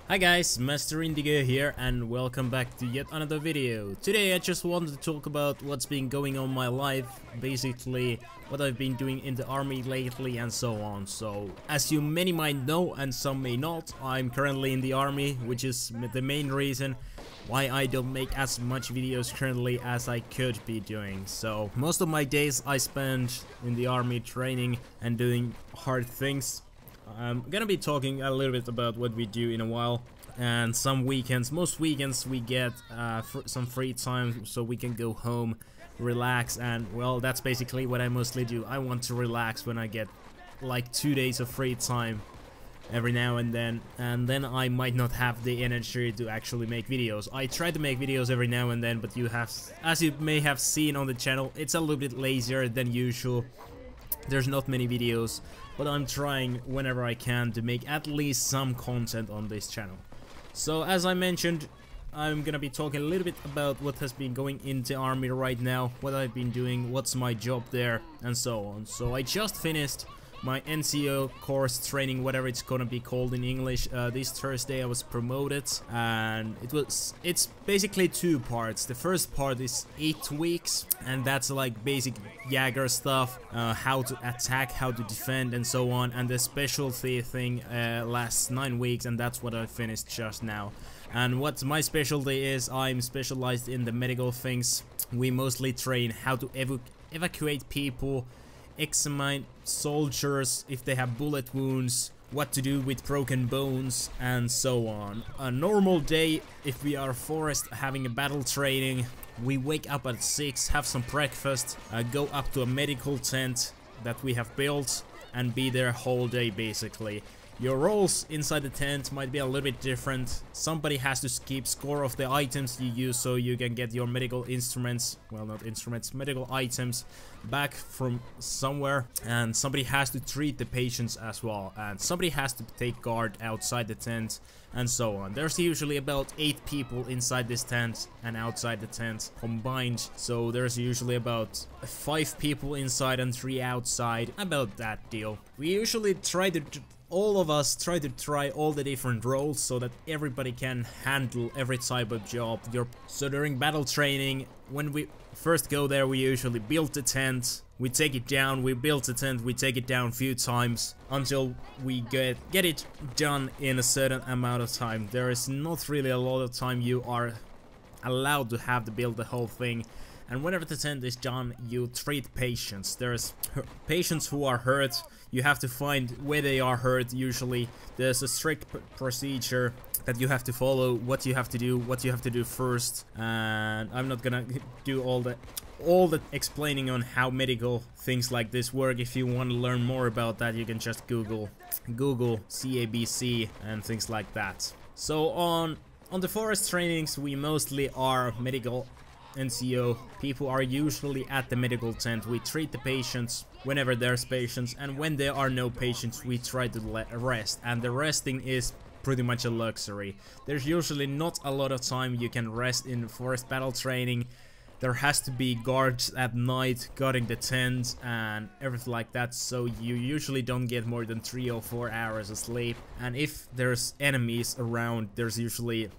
Hi guys, Master Indigo here and welcome back to yet another video. Today I just wanted to talk about what's been going on in my life, basically what I've been doing in the army lately and so on. So, as you many might know and some may not, I'm currently in the army, which is the main reason why I don't make as much videos currently as I could be doing. So, most of my days I spend in the army training and doing hard things. I'm gonna be talking a little bit about what we do in a while, and some weekends, most weekends we get some free time so we can go home, relax, and well, that's basically what I mostly do. I want to relax when I get like 2 days of free time every now and then I might not have the energy to actually make videos. I try to make videos every now and then, but as you may have seen on the channel, it's a little bit lazier than usual. There's not many videos, but I'm trying whenever I can to make at least some content on this channel. So as I mentioned, I'm gonna be talking a little bit about what has been going into army right now, what I've been doing, what's my job there, and so on. So I just finished my NCO course training, whatever it's gonna be called in English. This Thursday I was promoted, and it's basically two parts. The first part is 8 weeks, and that's like basic Jäger stuff, how to attack, how to defend, and so on. And the specialty thing lasts 9 weeks, and that's what I finished just now. And what my specialty is, I'm specialized in the medical things. We mostly train how to evacuate people, examine soldiers if they have bullet wounds, what to do with broken bones, and so on. A normal day, if we are forest having a battle training, we wake up at 6, have some breakfast, go up to a medical tent that we have built, and be there whole day basically. Your roles inside the tent might be a little bit different. Somebody has to keep score of the items you use so you can get your medical instruments, well, not instruments, medical items back from somewhere, and somebody has to treat the patients as well, and somebody has to take guard outside the tent, and so on. There's usually about 8 people inside this tent and outside the tent combined, so there's usually about 5 people inside and 3 outside, about that deal. We usually try to all of us try to try all the different roles so that everybody can handle every type of job. So during battle training, when we first go there, we usually build the tent, we take it down, we build the tent, we take it down a few times until we get it done in a certain amount of time. There is not really a lot of time you are allowed to have to build the whole thing. And whenever the tent is done, you treat patients. There's patients who are hurt. You have to find where they are hurt. Usually there's a strict procedure that you have to follow, what you have to do first. And I'm not gonna do all the explaining on how medical things like this work. If you want to learn more about that, you can just Google CABC and things like that. So on the forest trainings, we mostly are medical NCO. People are usually at the medical tent. We treat the patients whenever there's patients, and when there are no patients, we try to rest, and the resting is pretty much a luxury. There's usually not a lot of time you can rest in forest battle training. There has to be guards at night guarding the tent and everything like that, so you usually don't get more than 3 or 4 hours of sleep. And if there's enemies around, there's usually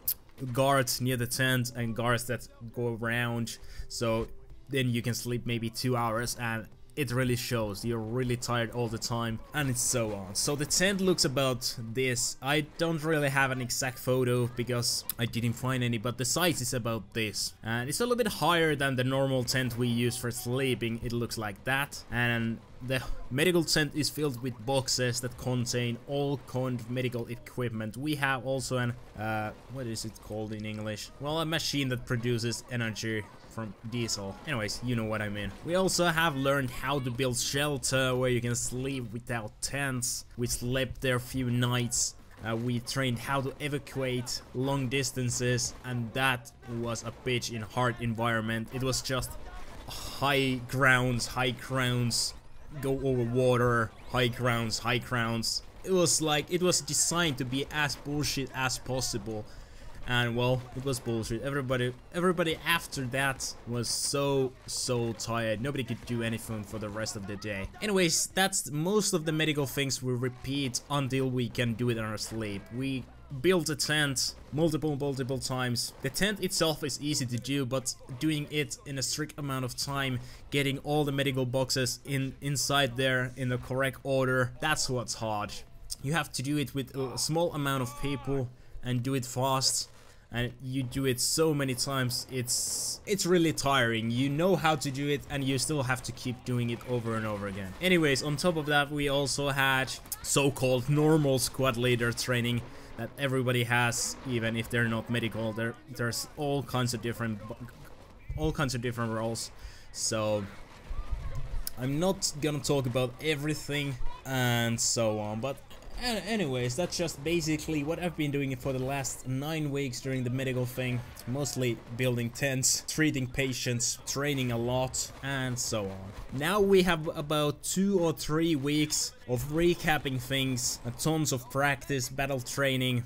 guards near the tent and guards that go around, so then you can sleep maybe 2 hours, and it really shows. You're really tired all the time, and it's so on. So the tent looks about this. I don't really have an exact photo because I didn't find any, but the size is about this, and it's a little bit higher than the normal tent we use for sleeping. It looks like that, and the medical tent is filled with boxes that contain all kind of medical equipment. We have also an what is it called in English? Well, a machine that produces energy from diesel. Anyways, you know what I mean. We also have learned how to build shelter where you can sleep without tents. We slept there a few nights. We trained how to evacuate long distances, and that was a bitch in hard environment. It was just high grounds, go over water, high grounds. It was designed to be as bullshit as possible. And well, it was bullshit. Everybody after that was so tired. Nobody could do anything for the rest of the day. Anyways, that's most of the medical things we repeat until we can do it in our sleep. We build a tent multiple times. The tent itself is easy to do, but doing it in a strict amount of time, getting all the medical boxes inside there in the correct order, that's what's hard. You have to do it with a small amount of people and do it fast, and you do it so many times, it's really tiring. You know how to do it and you still have to keep doing it over and over again. Anyways, on top of that, we also had so-called normal squad leader training that everybody has, even if they're not medical. There's all kinds of different roles. So I'm not gonna talk about everything and so on, but anyways, that's just basically what I've been doing for the last 9 weeks during the medical thing. Mostly building tents, treating patients, training a lot, and so on. Now we have about 2 or 3 weeks of recapping things, tons of practice, battle training,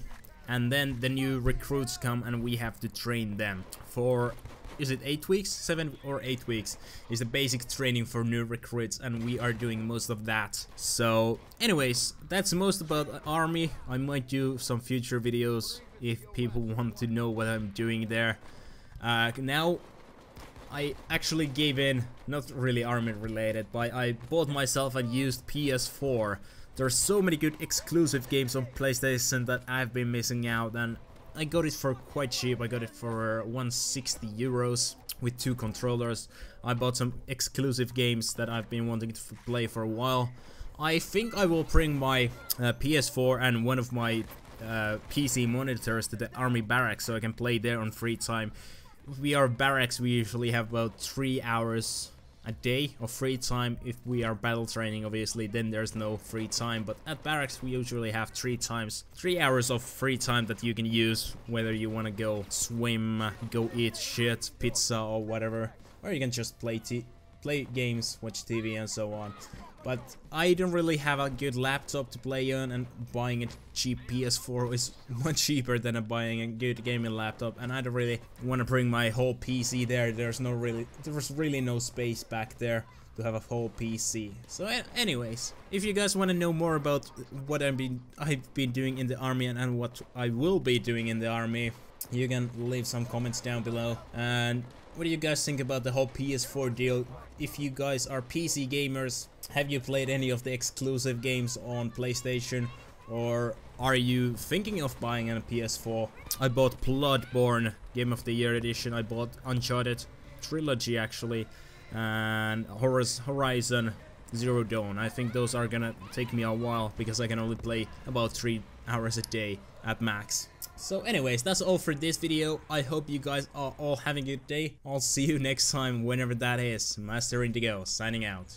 and then the new recruits come and we have to train them for... Is it 8 weeks? 7 or 8 weeks is the basic training for new recruits, and we are doing most of that. So anyways, that's most about army. I might do some future videos if people want to know what I'm doing there. Now I actually gave in, not really army related, but I bought myself a used PS4. There's so many good exclusive games on PlayStation that I've been missing out, and I got it for quite cheap. I got it for 160 euros with 2 controllers. I bought some exclusive games that I've been wanting to play for a while. I think I will bring my PS4 and one of my PC monitors to the army barracks so I can play there on free time. If we are barracks, we usually have about 3 hours a day of free time. If we are battle training, obviously, then there's no free time, but at barracks we usually have 3 hours of free time that you can use, whether you want to go swim, go eat shit, pizza or whatever, or you can just play games, watch TV and so on. But I don't really have a good laptop to play on, and buying a cheap PS4 is much cheaper than buying a good gaming laptop, and I don't really want to bring my whole PC there. There's really no space back there to have a whole PC. So anyways, if you guys want to know more about what I've been doing in the army and what I will be doing in the army, you can leave some comments down below. And what do you guys think about the whole PS4 deal? If you guys are PC gamers, have you played any of the exclusive games on PlayStation, or are you thinking of buying a PS4? I bought Bloodborne Game of the Year edition, I bought Uncharted Trilogy actually, and Horizon Zero Dawn. I think those are gonna take me a while because I can only play about 3 hours a day at max. So anyways, that's all for this video. I hope you guys are all having a good day. I'll see you next time, whenever that is. Master Indigo signing out.